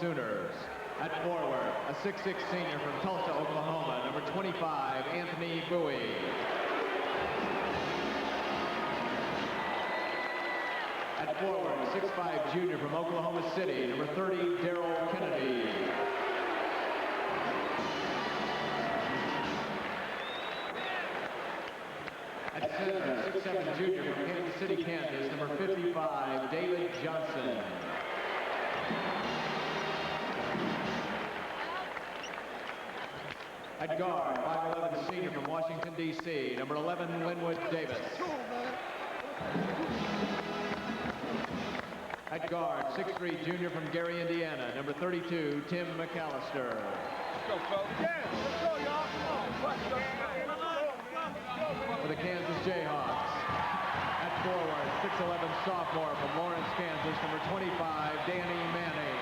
Sooners. At forward, a 6'6" senior from Tulsa, Oklahoma, number 25, Anthony Bowie. At forward, 6'5" junior from Oklahoma City, number 30, Darryl Kennedy. At center, 6'7" junior from Kansas City, Kansas, number 55, David Johnson. At guard, 5'11" senior from Washington, D.C., number 11, Linwood Davis. At guard, 6'3" junior from Gary, Indiana, number 32, Tim McCalister. Let's go, folks. Yeah, let's go, y'all. For the Kansas Jayhawks. At forward, 6'11" sophomore from Lawrence, Kansas, number 25, Danny Manning.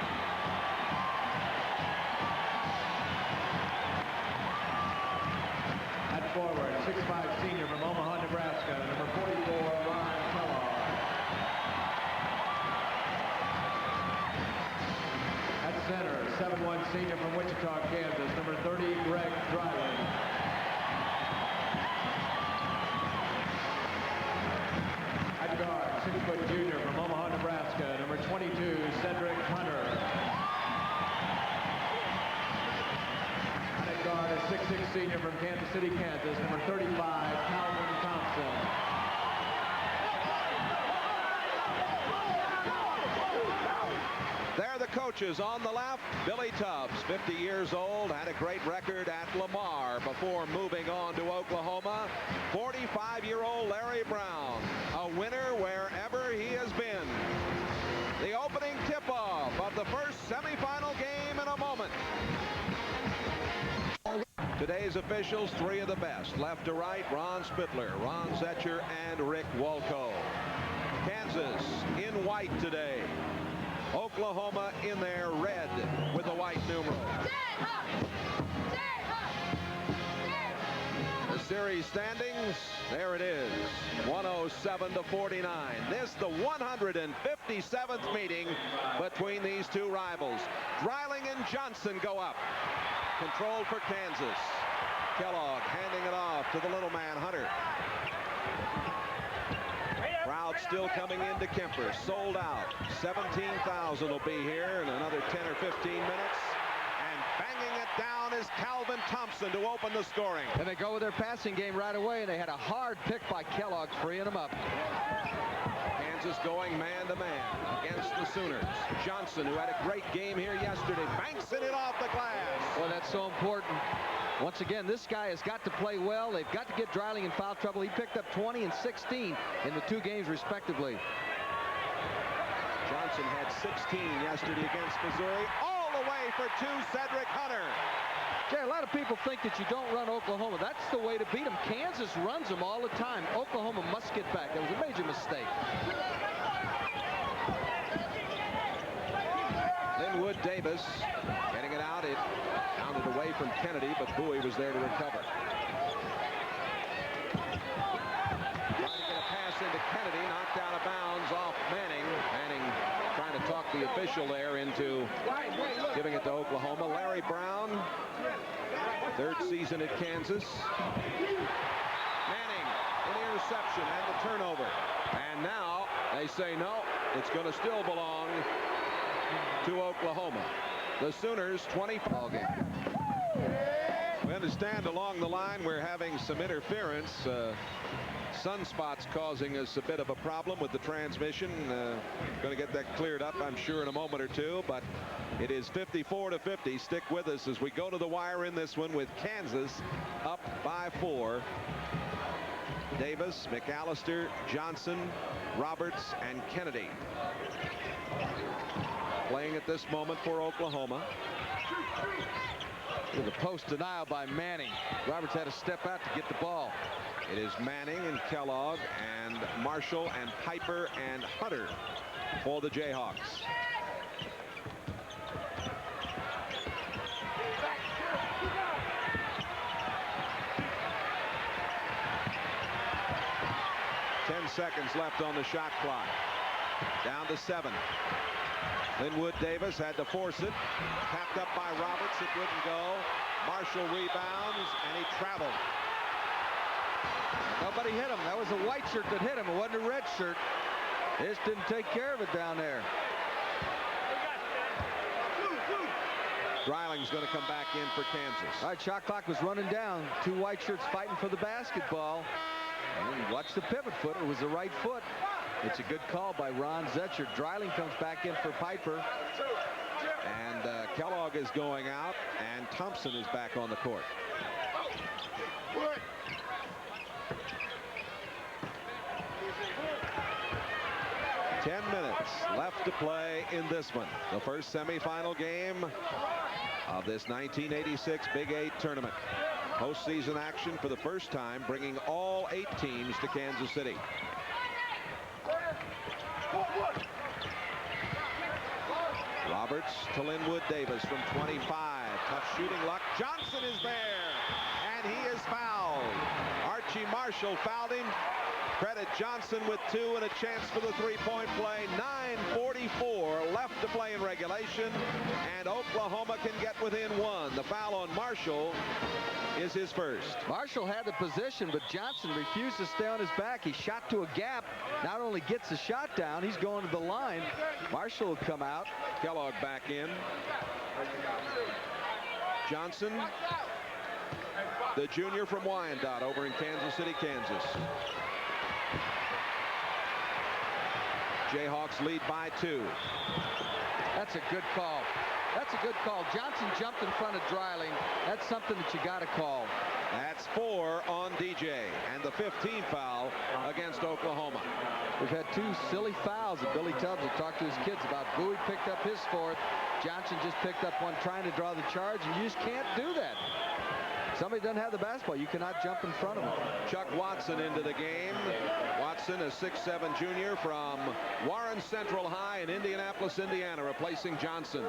At forward, 6'5" senior from Omaha, Nebraska, number 44, Ron Kellogg. At center, 7'1" senior from Wichita, Kansas, number 30, Greg Dreiling. At guard, 6' junior from Omaha, Nebraska, number 22, Cedric Hunter. And at guard, a 6'6" senior from Kansas City, Kansas, number 35, Calvin Thompson. There are the coaches. On the left, Billy Tubbs, 50 years old, had a great record at Lamar before moving on to Oklahoma. 45-year-old Larry Brown, a winner wherever he has been. The opening tip-off of the first semifinal game in a moment. Today's officials, three of the best. Left to right, Ron Spittler, Ron Zetcher, and Rick Walco. Kansas in white today. Oklahoma in their red with the white numerals. The series standings, there it is, 107-49. This the 157th meeting between these two rivals. Dreiling and Johnson go up. Controlled for Kansas. Kellogg handing it off to the little man, Hunter. Crowd still coming into Kemper, sold out. 17,000 will be here in another 10 or 15 minutes. And banging it down is Calvin Thompson to open the scoring. And they go with their passing game right away, and they had a hard pick by Kellogg, freeing them up. Kansas going man-to-man against the Sooners. Johnson, who had a great game here yesterday, banks it off the glass. Well, that's so important. Once again, this guy has got to play well. They've got to get Dreiling in foul trouble. He picked up 20 and 16 in the two games, respectively. Johnson had 16 yesterday against Missouri. All the way for two, Cedric Hunter. Jay, a lot of people think that you don't run Oklahoma. That's the way to beat them. Kansas runs them all the time. Oklahoma must get back. That was a major mistake. Linwood Davis getting it out. It bounded away from Kennedy, but Bowie was there to recover. Trying to get a pass into Kennedy, knocked out of bounds off Manning. Manning trying to talk the official there into giving it to Oklahoma. Larry Brown, third season at Kansas. Manning, an interception and the turnover. And now they say no, it's going to still belong to Oklahoma. The Sooners 25 game. We understand along the line we're having some interference. Sunspots causing us a bit of a problem with the transmission. Going to get that cleared up, I'm sure, in a moment or two, but it is 54-50. Stick with us as we go to the wire in this one with Kansas up by 4. Davis, McCalister, Johnson, Roberts, and Kennedy playing at this moment for Oklahoma. The post denial by Manning. Roberts had to step out to get the ball. It is Manning and Kellogg and Marshall and Piper and Hunter for the Jayhawks. Ten seconds left on the shot clock. Down to 7. Linwood Davis had to force it. Tapped up by Roberts. It wouldn't go. Marshall rebounds, and he traveled. Nobody hit him. That was a white shirt that hit him. It wasn't a red shirt. They just didn't take care of it down there. Dreiling's going to come back in for Kansas. All right, shot clock was running down. Two white shirts fighting for the basketball. And watch the pivot foot. It was the right foot. It's a good call by Ron Zetcher. Dreiling comes back in for Piper. And Kellogg is going out, and Thompson is back on the court. Ten minutes left to play in this one. The first semifinal game of this 1986 Big 8 tournament. Postseason action for the first time, bringing all 8 teams to Kansas City. Roberts to Linwood Davis from 25. Tough shooting luck. Johnson is there, and he is fouled. Archie Marshall fouled him. Credit Johnson with 2 and a chance for the three-point play. 9:44 left to play in regulation, and Oklahoma can get within 1. The foul on Marshall is his first. Marshall had the position, but Johnson refused to stay on his back. He shot to a gap. Not only gets the shot down, he's going to the line. Marshall will come out. Kellogg back in. Johnson, the junior from Wyandotte over in Kansas City, Kansas. Jayhawks lead by 2. That's a good call. That's a good call. Johnson jumped in front of Dreiling. That's something that you got to call. That's 4 on DJ, and the 15th foul against Oklahoma. We've had 2 silly fouls that Billy Tubbs will talk to his kids about. Bowie picked up his 4th. Johnson just picked up one trying to draw the charge, and you just can't do that. Somebody doesn't have the basketball. You cannot jump in front of him. Chuck Watson into the game. Watson, a 6'7" junior from Warren Central High in Indianapolis, Indiana, replacing Johnson.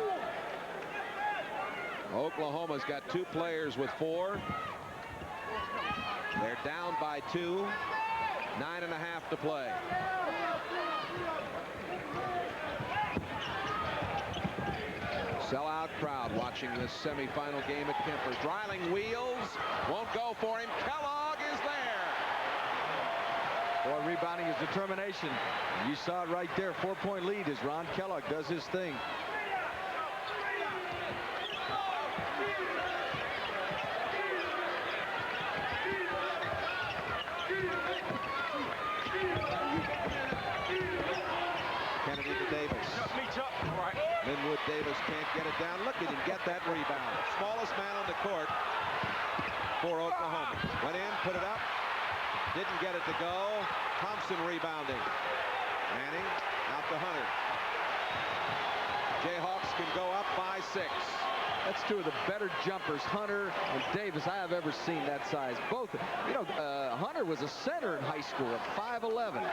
Oklahoma's got 2 players with 4. They're down by 2. 9.5 to play. Sellout crowd watching this semifinal game at Kemper. Dreiling wheels, won't go for him. Kellogg is there. Boy, rebounding is determination. You saw it right there. 4-point lead as Ron Kellogg does his thing. Kennedy to Davis. Linwood Davis can't get it down. Look at him get that rebound. Smallest man on the court for Oklahoma. Went in, put it up. Didn't get it to go. Thompson rebounding. Manning out to Hunter. Jayhawks can go up by 6. That's 2 of the better jumpers, Hunter and Davis, I have ever seen that size. Both, you know, Hunter was a center in high school at 5'11".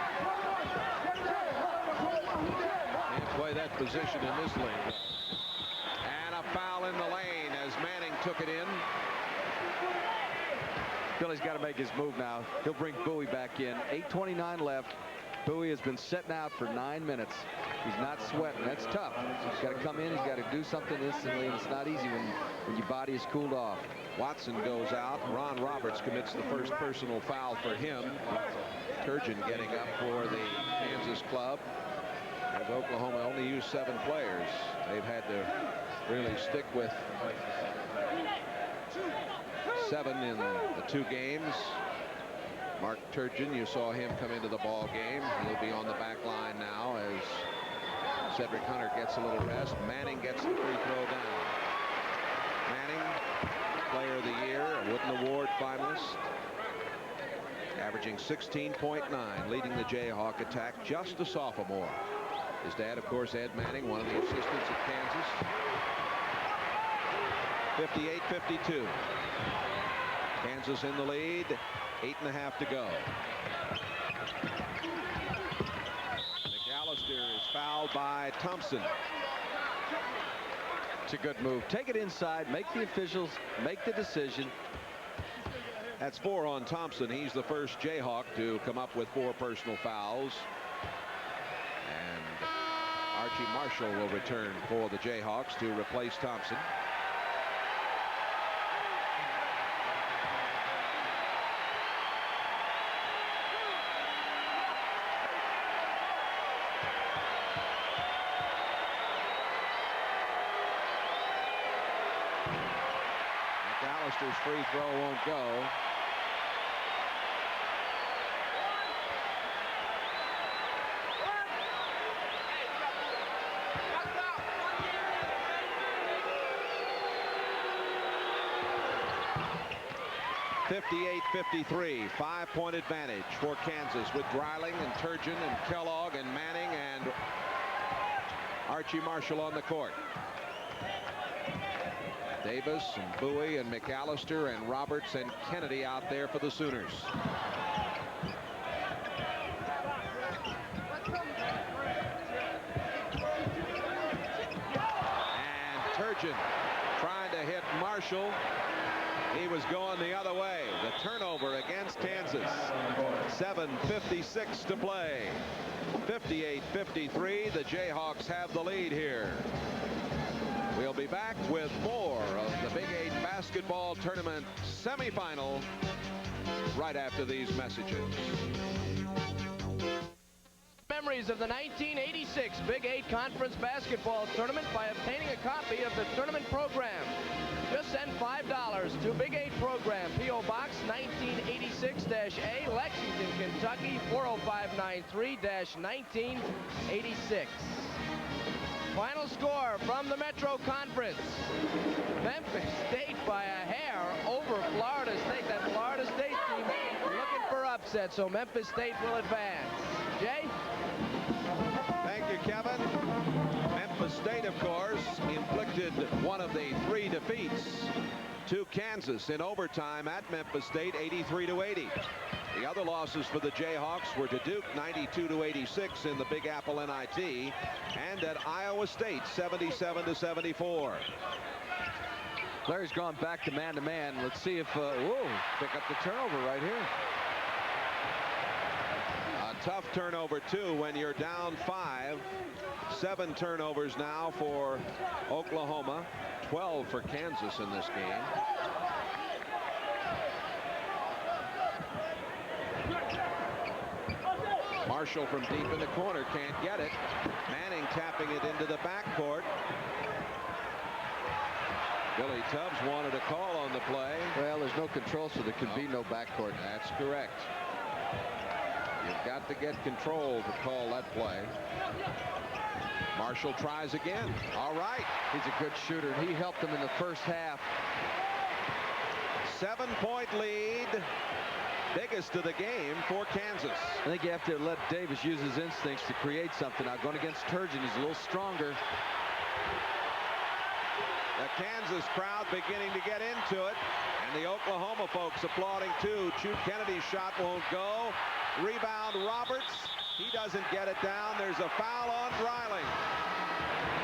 Can't play that position in this league. And a foul in the lane as Manning took it in. Billy's got to make his move now. He'll bring Bowie back in. 8:29 left. Bowie has been sitting out for 9 minutes. He's not sweating. That's tough. He's got to come in. He's got to do something instantly, and it's not easy when your body is cooled off. Watson goes out. Ron Roberts commits the first personal foul for him. Turgeon getting up for the Kansas club. As Oklahoma only used 7 players, they've had to really stick with 7 in the 2 games. Mark Turgeon, you saw him come into the ball game. He'll be on the back line now as Cedric Hunter gets a little rest. Manning gets the free throw down. Manning, Player of the Year, a Wooden Award finalist, averaging 16.9, leading the Jayhawk attack, just a sophomore. His dad, of course, Ed Manning, one of the assistants at Kansas. 58-52. Kansas in the lead. 8.5 to go. McCalister is fouled by Thompson. It's a good move. Take it inside, make the officials make the decision. That's 4 on Thompson. He's the first Jayhawk to come up with 4 personal fouls. And Archie Marshall will return for the Jayhawks to replace Thompson. McCalister's free throw won't go. .53, 5-point advantage for Kansas with Dreiling and Turgeon and Kellogg and Manning and Archie Marshall on the court. Davis and Bowie and McCalister and Roberts and Kennedy out there for the Sooners. And Turgeon trying to hit Marshall. He was going the other way. The turnover against Kansas. 7:56 to play. 58-53. The Jayhawks have the lead here. We'll be back with more of the Big 8 basketball tournament semifinal right after these messages. Memories of the 1986 Big 8 Conference Basketball Tournament by obtaining a copy of the tournament program. Just send $5 to Big 8 Program, P.O. Box 1986-A, Lexington, Kentucky 40593-1986. Final score from the Metro Conference. Memphis State by a hair over Florida State. That Florida State team looking for upset, so Memphis State will advance. Jay? Thank you, Kevin. Memphis State, of course, inflicted one of the 3 defeats to Kansas in overtime at Memphis State, 83-80. The other losses for the Jayhawks were to Duke, 92-86 in the Big Apple NIT, and at Iowa State, 77-74. Larry's gone back to man-to-man. Let's see if, whoa, pick up the turnover right here. A tough turnover, too, when you're down 5. 7 turnovers now for Oklahoma, 12 for Kansas in this game. Marshall from deep in the corner can't get it. Manning tapping it into the backcourt. Billy Tubbs wanted a call on the play. Well, there's no control, so there can be no backcourt. That's correct. You've got to get control to call that play. Marshall tries again. All right. He's a good shooter. He helped them in the first half. 7-point lead. Biggest of the game for Kansas. I think you have to let Davis use his instincts to create something. Now going against Turgeon, he's a little stronger. The Kansas crowd beginning to get into it, and the Oklahoma folks applauding too. Kennedy's shot won't go. Rebound Roberts. He doesn't get it down. There's a foul on Dreiling.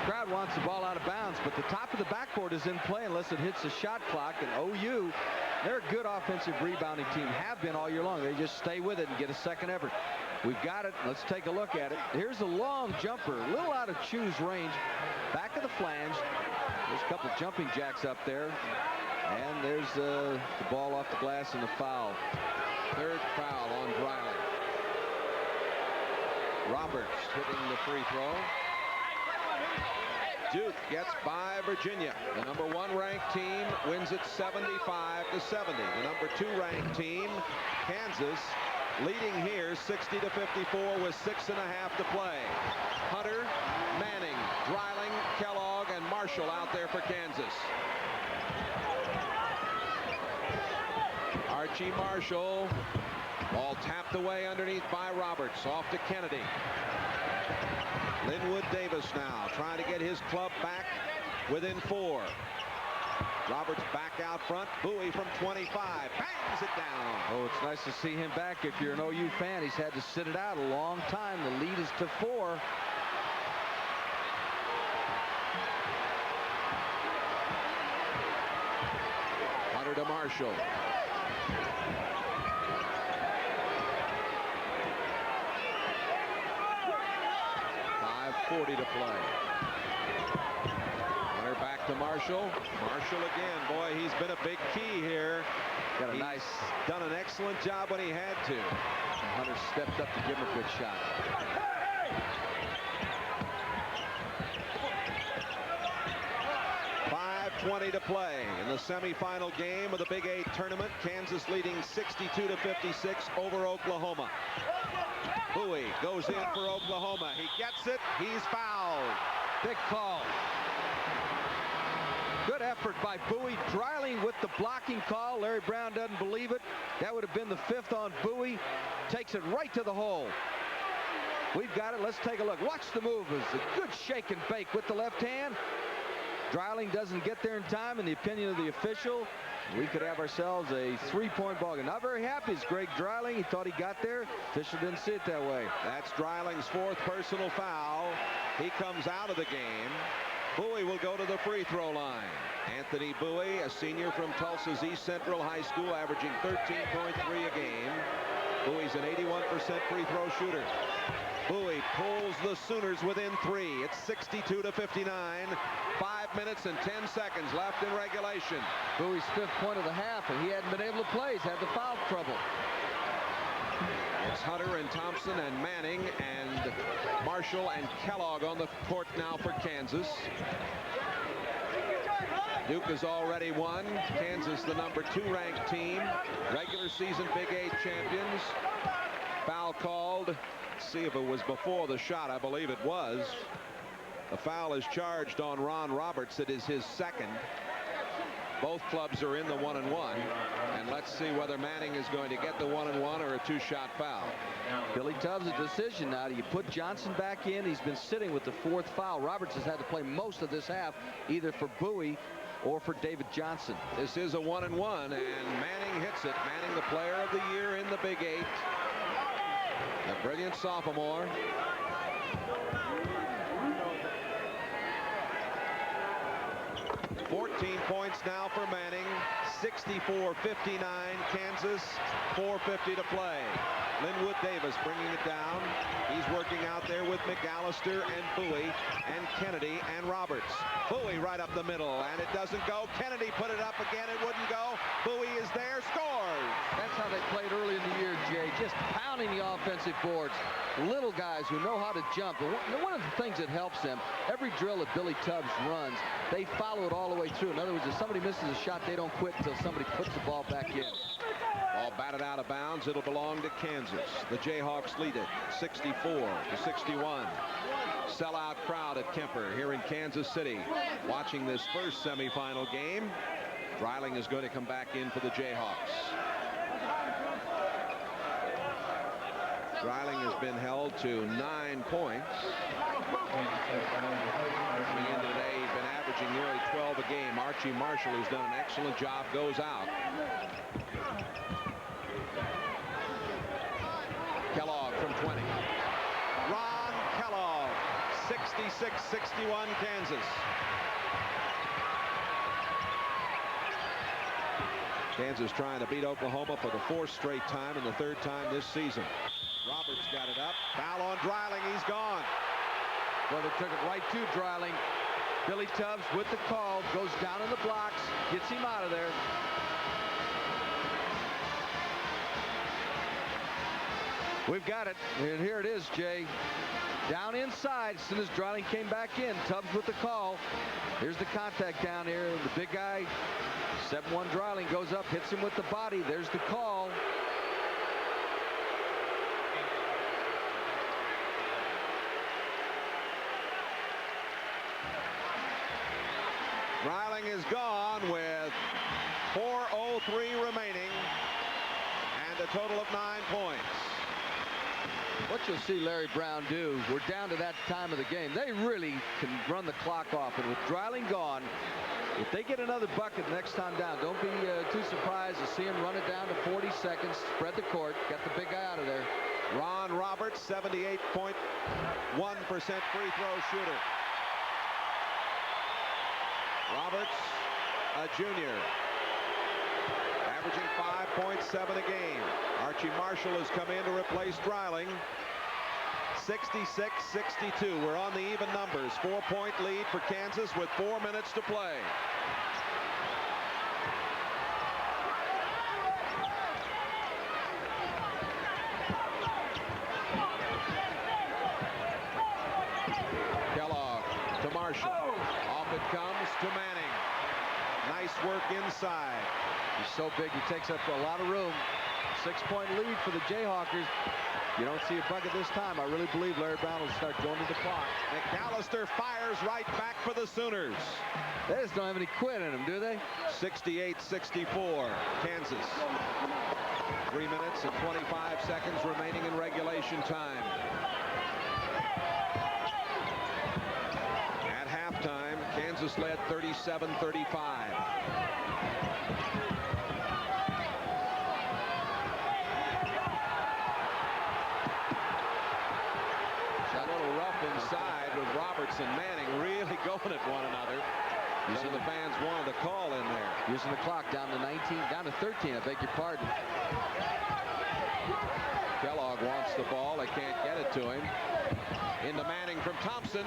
Crowd wants the ball out of bounds, but the top of the backboard is in play unless it hits the shot clock. And OU, they're a good offensive rebounding team, have been all year long. They just stay with it and get a second effort. We've got it. Let's take a look at it. Here's a long jumper, a little out of Chu's range. Back of the flange. There's a couple jumping jacks up there. And there's the ball off the glass and the foul. Third foul on Dreiling. Roberts hitting the free throw. Duke gets by Virginia. The #1 ranked team wins it 75-70. The #2 ranked team, Kansas, leading here 60-54 with 6.5 to play. Hunter, Manning, Dreiling, Kellogg, and Marshall out there for Kansas. Archie Marshall. Ball tapped away underneath by Roberts. Off to Kennedy. Linwood Davis now trying to get his club back within 4. Roberts back out front. Bowie from 25. Bangs it down. Oh, it's nice to see him back. If you're an OU fan, he's had to sit it out a long time. The lead is to 4. Hunter to Marshall. 5:40 to play. Hunter back to Marshall. Marshall again. Boy, he's been a big key here. Got a He's nice. done an excellent job when he had to. And Hunter stepped up to give him a good shot. .20 to play in the semifinal game of the Big 8 tournament. Kansas leading 62-56 over Oklahoma. Bowie goes in for Oklahoma. He gets it. He's fouled. Big call. Good effort by Bowie. Dreiling with the blocking call. Larry Brown doesn't believe it. That would have been the 5th on Bowie. Takes it right to the hole. We've got it. Let's take a look. Watch the move. It's a good shake and bake with the left hand. Dreiling doesn't get there in time, in the opinion of the official. We could have ourselves a 3-point ball game. Not very happy is Greg Dreiling. He thought he got there. Official didn't see it that way. That's Dreiling's 4th personal foul. He comes out of the game. Bowie will go to the free throw line. Anthony Bowie, a senior from Tulsa's East Central High School, averaging 13.3 a game. Bowie's an 81% free throw shooter. Bowie pulls the Sooners within 3. It's 62-59. 5 minutes and 10 seconds left in regulation. Bowie's 5th point of the half, and he hadn't been able to play. He's had the foul trouble. It's Hunter and Thompson and Manning and Marshall and Kellogg on the court now for Kansas. Duke has already won. Kansas, the number 2 ranked team. Regular season Big 8 champions. Foul called. Let's see if it was before the shot. I believe it was. The foul is charged on Ron Roberts. It is his 2nd. Both clubs are in the 1-and-1. And let's see whether Manning is going to get the 1-and-1 or a 2-shot foul. Billy Tubbs' a decision now. Do you put Johnson back in? He's been sitting with the 4th foul. Roberts has had to play most of this half, either for Bowie or for David Johnson. This is a 1-and-1, and Manning hits it. Manning, the player of the year in the Big 8. A brilliant sophomore. $14 points now for Manning. 64-59 Kansas. 4:50 to play. Linwood Davis bringing it down. He's working out there with McCalister and Bowie and Kennedy and Roberts. Bowie right up the middle, and it doesn't go. Kennedy put it up again. It wouldn't go. Bowie is there. Scores. That's how they played early in the year, Jay. Just pounding the offensive boards. Little guys who know how to jump. And one of the things that helps them, every drill that Billy Tubbs runs, they follow it all the way through. In other words, if somebody misses a shot, they don't quit until somebody puts the ball back in. Ball batted out of bounds. It'll belong to Kansas. The Jayhawks lead it 64-61. Sellout crowd at Kemper here in Kansas City watching this first semifinal game. Dreiling is going to come back in for the Jayhawks. Dreiling has been held to 9 points. Coming into today, he's been averaging nearly 12 a game. Archie Marshall, who's done an excellent job, goes out. Kellogg from 20. Ron Kellogg, 66-61 Kansas. Kansas trying to beat Oklahoma for the 4th straight time and the 3rd time this season. Roberts got it up. Foul on Dreiling. He's gone. Well, they took it right to Dreiling. Billy Tubbs with the call, goes down in the blocks, gets him out of there. We've got it, and here it is, Jay. Down inside, as soon as Dreiling came back in, Tubbs with the call. Here's the contact down here. The big guy, 7-1 Dreiling, goes up, hits him with the body. There's the call. Dreiling is gone with 4:03 remaining and a total of 9 points. What you'll see Larry Brown do, we're down to that time of the game. They really can run the clock off, and with Dreiling gone, if they get another bucket next time down, don't be too surprised to see him run it down to 40 seconds, spread the court, get the big guy out of there. Ron Roberts, 78.1% free throw shooter. Roberts, a junior, averaging 5.7 a game. Archie Marshall has come in to replace Dreiling. 66-62. We're on the even numbers. 4-point lead for Kansas with 4 minutes to play. Kellogg to Marshall. Off it comes to Manning. Nice work inside. He's so big, he takes up a lot of room. 6-point lead for the Jayhawkers. You don't see a bucket this time. I really believe Larry Brown will start going to the clock. McCalister fires right back for the Sooners. They just don't have any quit in them, do they? 68-64, Kansas. 3 minutes and 25 seconds remaining in regulation time. At halftime, Kansas led 37-35. Inside with Roberts and Manning really going at one another. Some of the fans wanted a call in there. Using the clock down to 19, down to 13, I beg your pardon. Kellogg wants the ball. They can't get it to him. Into Manning from Thompson.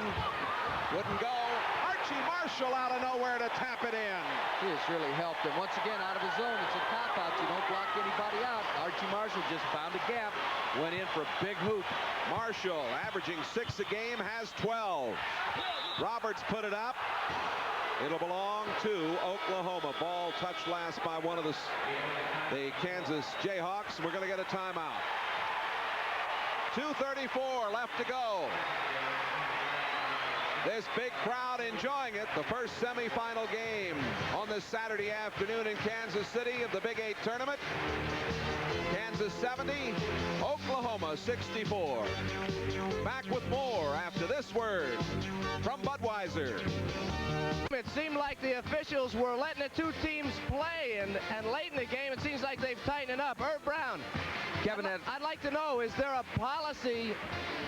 Wouldn't go. Archie Marshall out of nowhere to tap it in. He has really helped him. Once again, out of his zone, it's a cop-out. You don't block anybody out. Archie Marshall just found a gap. Went in for a big hoop. Marshall, averaging 6 a game, has 12. Roberts put it up. It'll belong to Oklahoma. Ball touched last by one of the Kansas Jayhawks. We're going to get a timeout. 2:34 left to go. This big crowd enjoying it. The first semifinal game on this Saturday afternoon in Kansas City of the Big 8 tournament. Kansas 70, Oklahoma 64. Back with more after this word from Budweiser. It seemed like the officials were letting the two teams play, and late in the game it seems like they've tightened up. Herb Brown, Kevin, I'd like to know, is there a policy,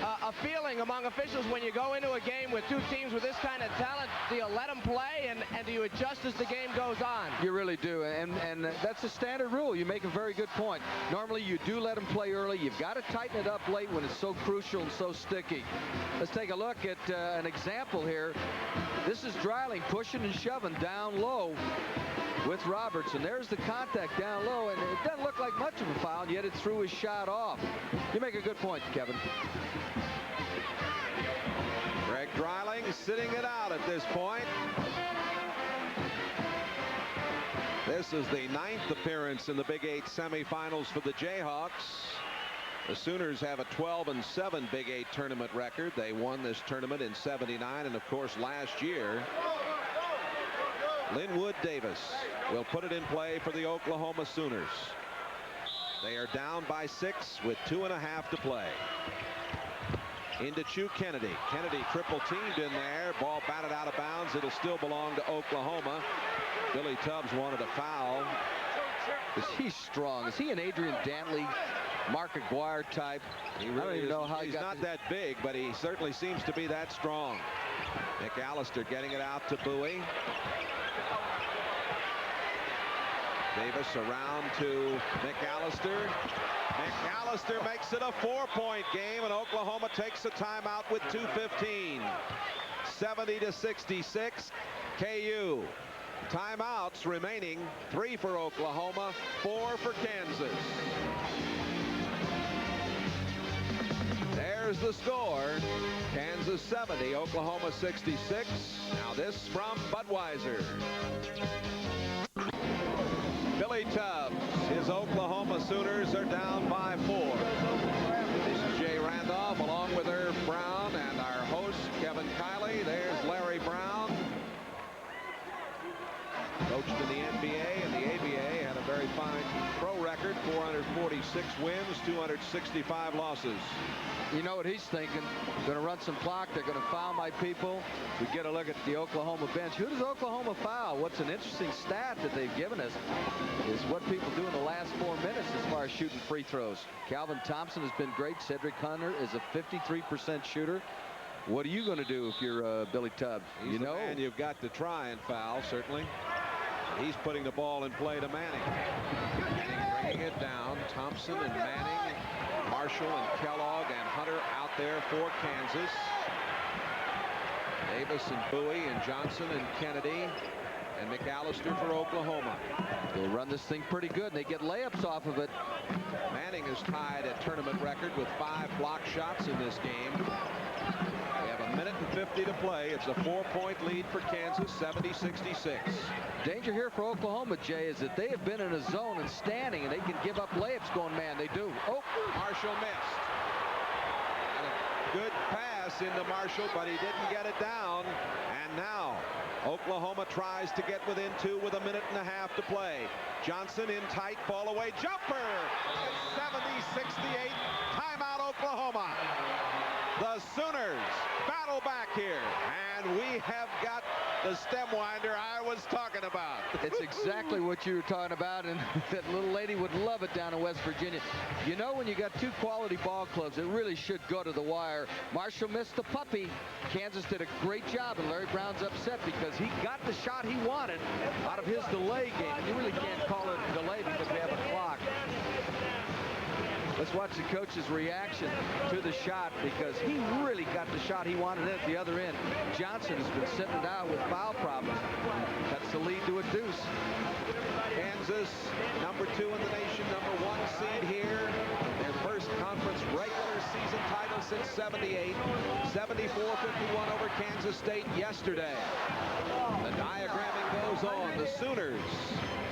a feeling among officials when you go into a game with two teams with this kind of talent? Do you let them play, and do you adjust as the game goes on? You really do, and that's a standard rule. You make a very good point. Normally you do let them play early. You've got to tighten it up late when it's so crucial and so sticky. Let's take a look at an example here. This is Dreiling pushing and shoving down low with Roberts, and there's the contact down low, and it doesn't look like much of a foul, and yet it threw his shot off. You make a good point, Kevin. Greg Dreiling sitting it out at this point. This is the 9th appearance in the Big 8 semifinals for the Jayhawks. The Sooners have a 12-7 Big 8 tournament record. They won this tournament in '79, and of course last year Linwood Davis will put it in play for the Oklahoma Sooners. They are down by 6 with 2.5 to play. Into Chu Kennedy. Kennedy triple teamed in there. Ball batted out of bounds. It'll still belong to Oklahoma. Billy Tubbs wanted a foul. Is he strong? Is he an Adrian Dantley, Mark Aguirre type? He really I don't even know how he's not that big, but he certainly seems to be that strong. McCalister getting it out to Bowie. Davis around to McCalister. McCalister makes it a 4-point game, and Oklahoma takes a timeout with 2:15. 70-66 KU. Timeouts remaining, 3 for Oklahoma, 4 for Kansas. There's the score. Kansas 70, Oklahoma 66. Now this from Budweiser. Billy Tubbs. His Oklahoma Sooners are down by 4. This is Jay Randolph along with Herb Brown and our host Kevin Kiley. There's Larry Brown. Coached in the NBA and the ABA, had a very fine pro record, 446 wins, 265 losses. You know what he's thinking? Going to run some clock. They're going to foul my people. We get a look at the Oklahoma bench. Who does Oklahoma foul? What's an interesting stat that they've given us is what people do in the last 4 minutes as far as shooting free throws. Calvin Thompson has been great. Cedric Hunter is a 53% shooter. What are you going to do if you're Billy Tubbs? He's the man you've got to try and foul, certainly. He's putting the ball in play to Manning. Manning bringing it down. Thompson and Manning. Marshall and Kellogg and Hunter out there for Kansas. Davis and Bowie and Johnson and Kennedy and McCalister for Oklahoma. They run this thing pretty good, and they get layups off of it. Manning is tied at tournament record with 5 block shots in this game. We have a minute and 50 to play. It's a 4-point lead for Kansas, 70-66. Danger here for Oklahoma, Jay, is that they have been in a zone and standing, and they can give up layups going man. They do. Oh, Marshall missed. And a good pass into Marshall, but he didn't get it down. And now Oklahoma tries to get within 2 with a minute and a half to play. Johnson in tight, fall away jumper. It's 70-68. Timeout, Oklahoma. The Sooners battle back here, and we have got the stem winder I was talking about. it's exactly what you were talking about, and that little lady would love it down in West Virginia. You know, when you got 2 quality ball clubs, it really should go to the wire. Marshall missed the puppy. Kansas did a great job, and Larry Brown's upset because he got the shot he wanted out of his delay game. You really can't call it a delay because we have a clock. Let's watch the coach's reaction to the shot, because he really got the shot he wanted at the other end. Johnson has been sitting it out with foul problems. That's the lead to a deuce. Kansas, number 2 in the nation, number 1 seed here. Their first conference regular season title since '78. 74-51 over Kansas State yesterday. The diagramming goes on. The Sooners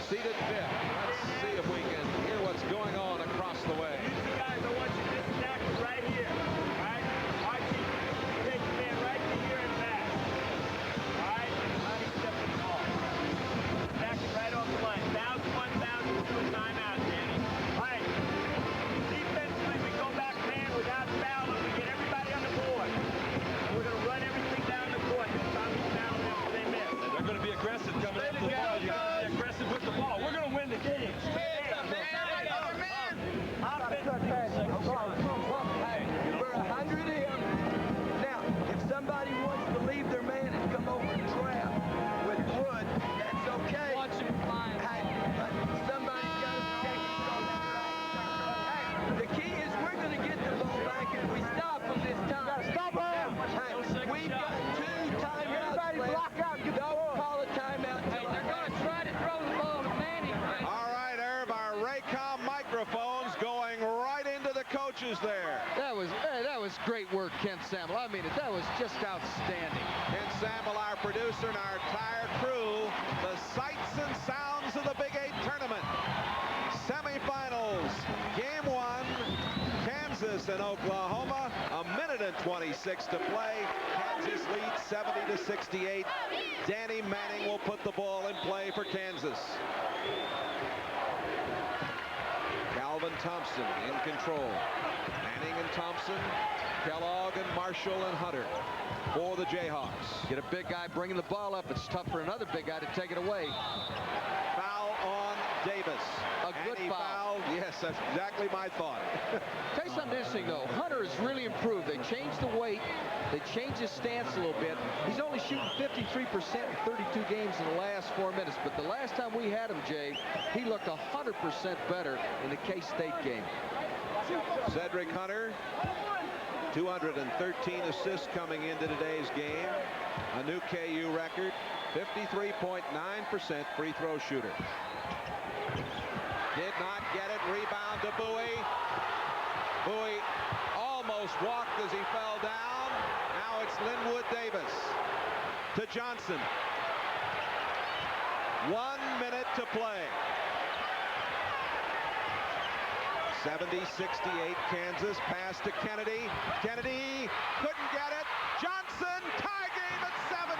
seated 5th. Let's see if we can hear what's going on across the way. Guys, I want you to stack it right here. All right? Archie, take the man right to here and back. All right? Archie, step in the ball. Stack it right off the line. 1,000, 1,000, do a timeout, Danny. All right. Defensively, we go back man without foul, and we get everybody on the board. We're going to run everything down the court. This time we foul them if they miss. They're going to be aggressive coming up the ball. You got to be aggressive with the ball. We're going to win the game. We're 100 in. Now, if somebody wants to leave their man and come over and trap with wood, that's okay. Watch him fly. Hey, but somebody's got to take it on that right. Hey, the key is we're going to get the ball back if we stop them this time. Stop them! Hey, we've got 2 timeouts. Everybody block out. Don't call a timeout. Hey, they're going to try to throw the ball to Manning. All right, Herb, our Raycom microphones going right into the coaches there. That was great work, Ken Sample. I mean, that was just outstanding. Ken Sample, our producer, and our entire crew, the sights and sounds of the Big 8 tournament. Semifinals, game 1, Kansas and Oklahoma, a minute and 26 to play. Kansas leads 70-68. Danny Manning will put the ball in play for Kansas. Calvin Thompson in control. Manning and Thompson, Kellogg and Marshall and Hunter for the Jayhawks. Get a big guy bringing the ball up. It's tough for another big guy to take it away. Foul on Davis. A good and he foul. fouled. Yes, that's exactly my thought. Tell you something interesting, though. Hunter has really improved. They changed the weight. They changed his stance a little bit. He's only shooting 53% in 32 games in the last 4 minutes. But the last time we had him, Jay, he looked 100% better in the K-State game. Cedric Hunter, 213 assists coming into today's game. A new KU record, 53.9% free throw shooter. Did not get it. Rebound to Bowie. Bowie almost walked as he fell down. Now it's Linwood Davis to Johnson. 1 minute to play. 70-68 Kansas. Pass to Kennedy. Kennedy couldn't get it. Johnson, tie game at 70.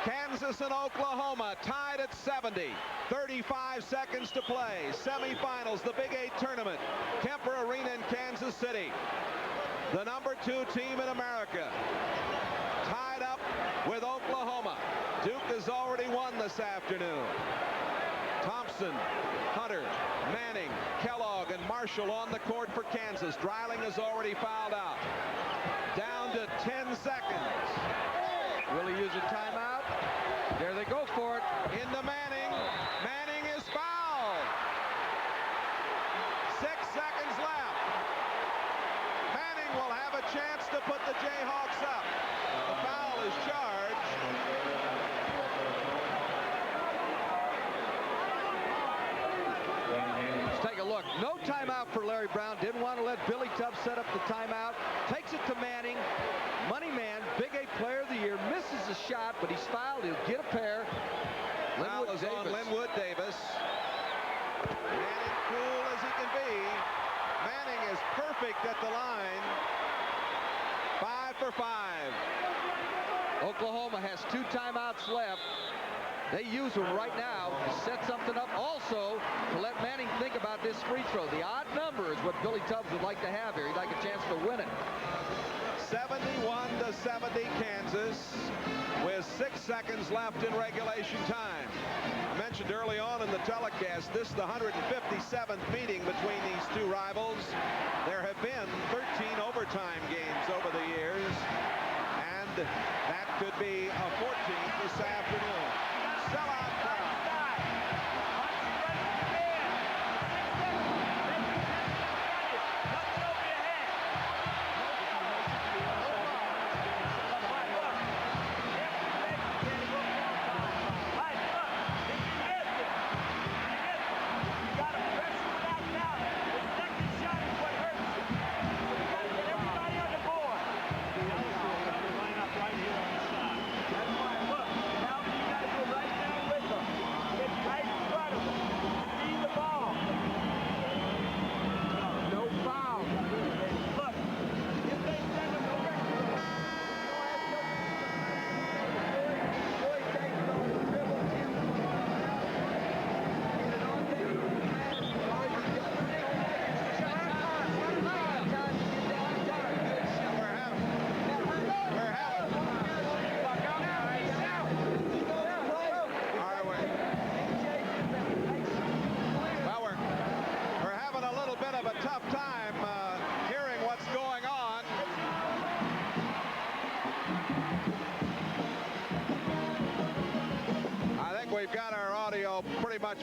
Kansas and Oklahoma tied at 70. 35 seconds to play. Semifinals, the Big 8 tournament. Kemper Arena in Kansas City. The number 2 team in America. Tied up with Oklahoma. Duke has already won this afternoon. Thompson, Hunter, Manning, Kellogg, and Marshall on the court for Kansas. Dreiling has already fouled out. Down to 10 seconds. Will he use a timeout? There they go for it. Into Manning. Manning is fouled. 6 seconds left. Manning will have a chance to put the Jayhawks up. The foul is charged. Let's take a look. No timeout for Larry Brown. Didn't want to let Billy Tubbs set up the timeout. Takes it to Manning. Money man, Big 8 player of the year. Misses the shot, but he's fouled. He'll get a pair. Foul is on Linwood Davis. Manning cool as he can be. Manning is perfect at the line. 5 for 5. Oklahoma has 2 timeouts left. They use them right now to set something up, also to let Manning think about this free throw. The odd number is what Billy Tubbs would like to have here. He'd like a chance to win it. 71-70 Kansas with 6 seconds left in regulation time. I mentioned early on in the telecast, this is the 157th meeting between these two rivals. There have been 13 overtime games over the years, and that could be a 14th this afternoon. Sellout crowd.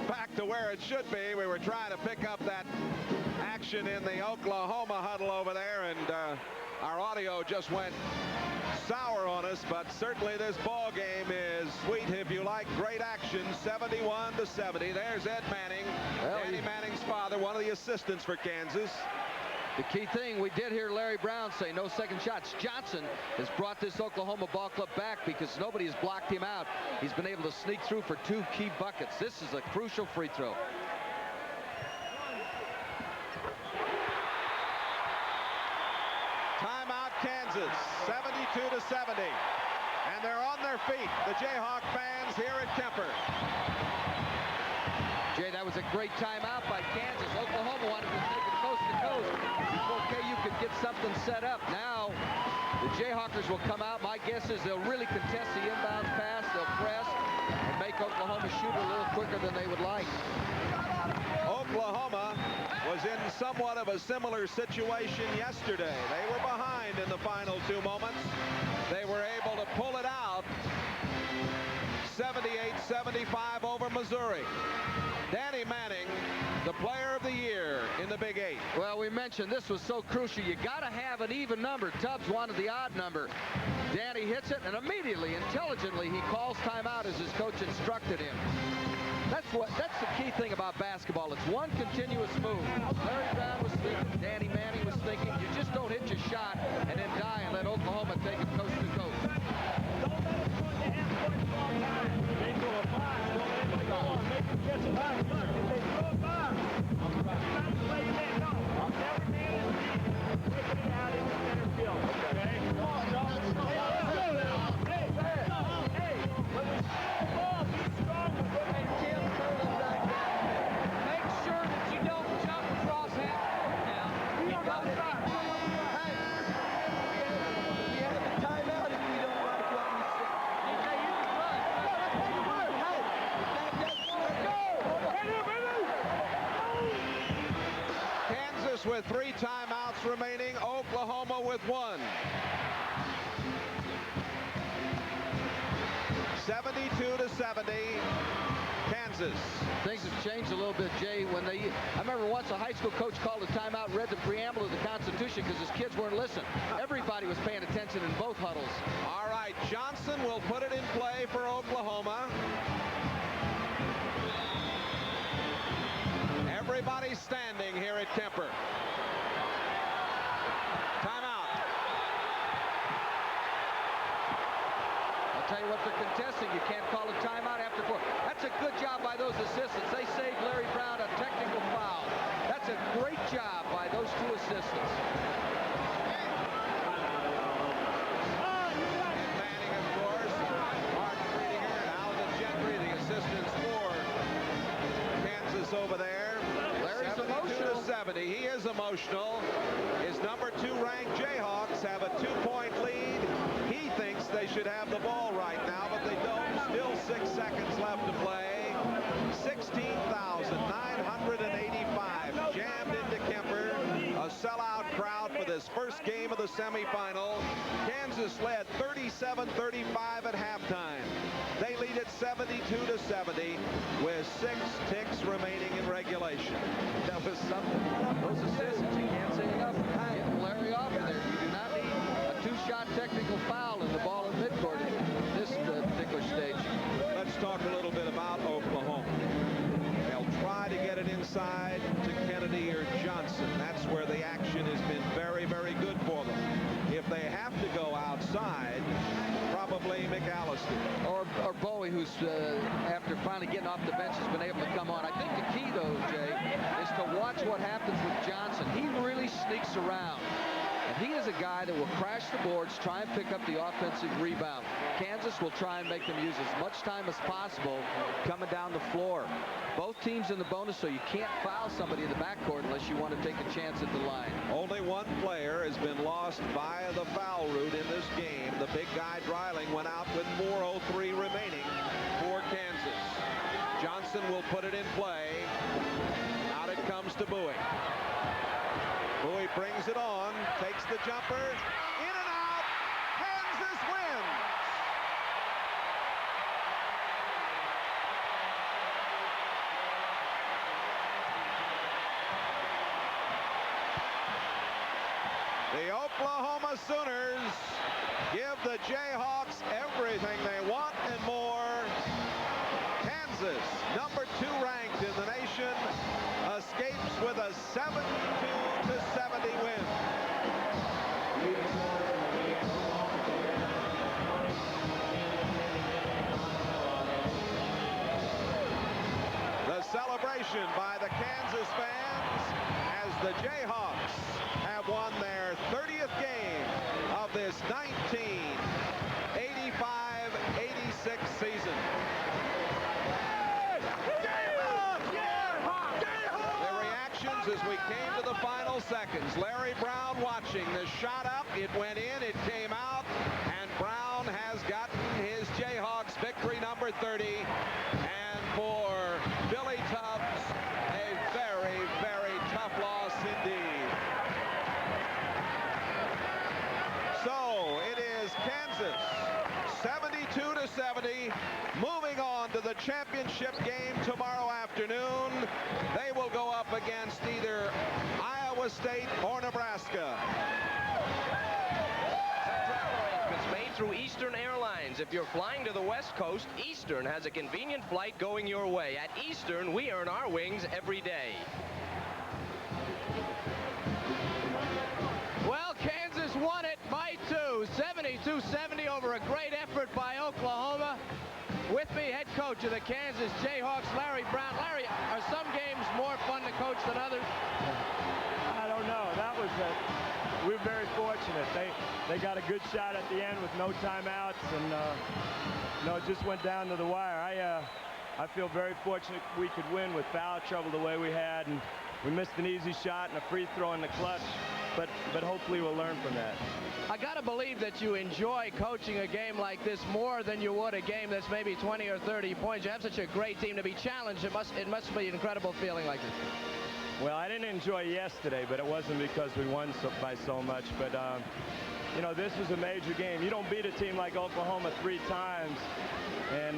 Back to where it should be. We were trying to pick up that action in the Oklahoma huddle over there, and our audio just went sour on us, but certainly this ball game is sweet if you like great action. 71-70. There's Ed Manning, Danny Manning's father, one of the assistants for Kansas. The key thing, we did hear Larry Brown say no second shots. Johnson has brought this Oklahoma ball club back because nobody has blocked him out. He's been able to sneak through for 2 key buckets. This is a crucial free throw. Timeout Kansas, 72-70. And they're on their feet, the Jayhawk fans here at Kemper. Jay, that was a great timeout by Kansas. Oklahoma wanted to take it coast to coast before KU could get something set up. Now, the Jayhawkers will come out. My guess is they'll really contest the inbounds pass. They'll press and make Oklahoma shoot a little quicker than they would like. Oklahoma was in somewhat of a similar situation yesterday. They were behind in the final 2 moments. They were able to pull it out. 78-75 over Missouri. Danny Manning, the player of the year in the Big 8. Well, we mentioned this was so crucial. You got to have an even number. Tubbs wanted the odd number. Danny hits it, and immediately, intelligently, he calls timeout as his coach instructed him. That's the key thing about basketball. It's one continuous move. Larry Brown was thinking, Danny Manning was thinking, you just don't hit your shot and then die and let Oklahoma take it coast to coast. Don't let them put the handpoints all the time. They throw a box. Don't let them go on. Make them catch a box. Look, if they throw a box, it's not the way you let go. Every man is whipping it out in the center field. Okay? Come on, John. Hey, when we shoot the ball, be strong with it. Make sure that you don't jump across half court now. You don't have time. We have a timeout if we don't like what we see. DJ, you can run. Kansas with 3 timeouts remaining. Oklahoma with 1. 72-70, Kansas. Things have changed a little bit, Jay. I remember once a high school coach called a timeout, read the preamble of the Constitution because his kids weren't listening. Everybody was paying attention in both huddles. All right, Johnson will put it in play for Oklahoma. Everybody standing here at Kemper. Timeout. I'll tell you what they're contesting. You can't call a timeout after 4. That's a good job by those assistants. They saved Larry Brown a technical foul. That's a great job by those 2 assistants. Manning, of course. Mark Friedinger and Alvin Gentry, the assistants for Kansas over there. Larry's emotional. 70. He is emotional. His number 2 ranked Jayhawks have a 2-point lead. He thinks they should have the ball right now, but they don't. Still 6 seconds left to play. 16,985 jammed into Kemper. A sellout crowd for this first game of the semifinal. Kansas led 37-35 at halftime. They lead at 72-70 with 6 ticks remaining in regulation. That was something. Those assistants, you can't say enough. Getting Larry off of there. You do not need a 2-shot technical foul in the ball in midcourt at this particular stage. Let's talk a little bit about Oklahoma. They'll try to get it inside to Kennedy or Johnson. That's where the action has been very, very good for them. If they have to go outside, probably McCalister. Or Bowie, who's, after finally getting off the bench, has been able to come on. I think the key, though, Jay, is to watch what happens with Johnson. He really sneaks around. And he is a guy that will crash the boards, try and pick up the offensive rebound. Kansas will try and make them use as much time as possible coming down the floor. Both teams in the bonus, so you can't foul somebody in the backcourt unless you want to take a chance at the line. Only one player has been lost via the foul route in this game. The big guy, Dreiling, went out with 4:03 remaining for Kansas. Johnson will put it in play. Out it comes to Bowie. Bowie brings it on, takes the jumper, in and out, Kansas wins! The Oklahoma Sooners give the Jayhawks everything they want and more. Kansas, number 2 ranked in the nation, escapes with a 72-70 win. The celebration by the Kansas fans as the Jayhawks have won their 30th game of this 1985-86 season. As we came to the final seconds, Larry Brown watching the shot up, it went in, it came out, and Brown has gotten his Jayhawks victory number 30, and for Billy Tubbs, a very, very tough loss indeed. So it is Kansas 72-70, moving on to the championship game tomorrow afternoon. They will go up against either Iowa State or Nebraska. Arrangements made through Eastern Airlines. If you're flying to the West Coast, Eastern has a convenient flight going your way. At Eastern, we earn our wings every day. Well, Kansas won it by 2, 72-70 over a great effort by Oklahoma. With me, head coach of the Kansas Jayhawks, Larry Brown. Larry, are some games more fun to coach than others? I don't know. We were very fortunate. They got a good shot at the end with no timeouts, and it just went down to the wire. I feel very fortunate we could win with foul trouble the way we had, and we missed an easy shot and a free throw in the clutch, but hopefully we'll learn from that. I gotta believe that you enjoy coaching a game like this more than you would a game that's maybe 20 or 30 points. You have such a great team to be challenged. It must be an incredible feeling like this. Well, I didn't enjoy yesterday, but it wasn't because we won by so much. But, you know, this was a major game. You don't beat a team like Oklahoma 3 times. And,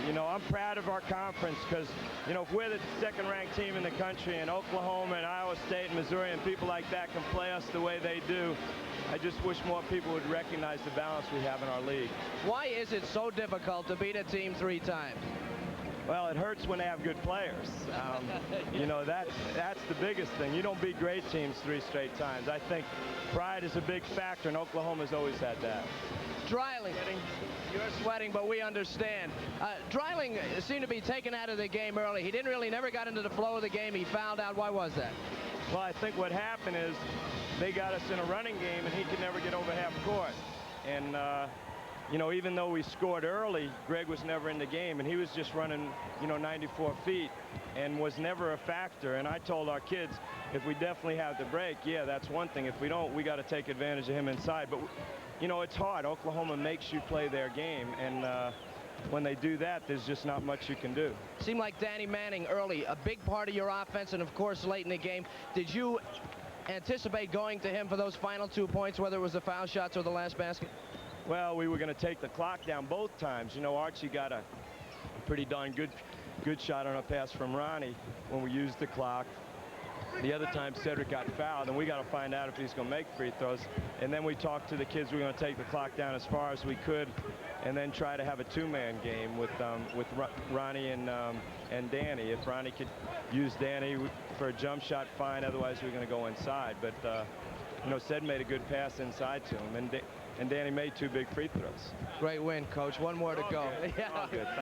you know, I'm proud of our conference because, you know, if we're the second-ranked team in the country and Oklahoma and Iowa State and Missouri and people like that can play us the way they do, I just wish more people would recognize the balance we have in our league. Why is it so difficult to beat a team 3 times? Well, it hurts when they have good players. You know, that's the biggest thing. You don't beat great teams 3 straight times. I think pride is a big factor, and Oklahoma's always had that. Dreiling, you're sweating, but we understand. Dreiling seemed to be taken out of the game early. He never got into the flow of the game. He fouled out. Why was that? Well, I think what happened is they got us in a running game, and he could never get over half court. And, you know, even though we scored early, Greg was never in the game, and he was just running, you know, 94 feet and was never a factor. And I told our kids, if we definitely have to break, yeah, that's one thing. If we don't, we got to take advantage of him inside. But, you know, it's hard. Oklahoma makes you play their game, and when they do that, there's just not much you can do. Seemed like Danny Manning early, a big part of your offense, and, of course, late in the game. Did you anticipate going to him for those final 2 points, whether it was the foul shots or the last basket? Well, we were going to take the clock down both times. You know, Archie got a pretty darn good shot on a pass from Ronnie when we used the clock. The other time Cedric got fouled, and we got to find out if he's going to make free throws. And then we talked to the kids. We're going to take the clock down as far as we could, and then try to have a 2-man game with Ronnie and Danny. If Ronnie could use Danny for a jump shot, fine. Otherwise, we're going to go inside. But you know, Ced made a good pass inside to him, and Danny made 2 big free throws. Great win, Coach. One more to go. All good.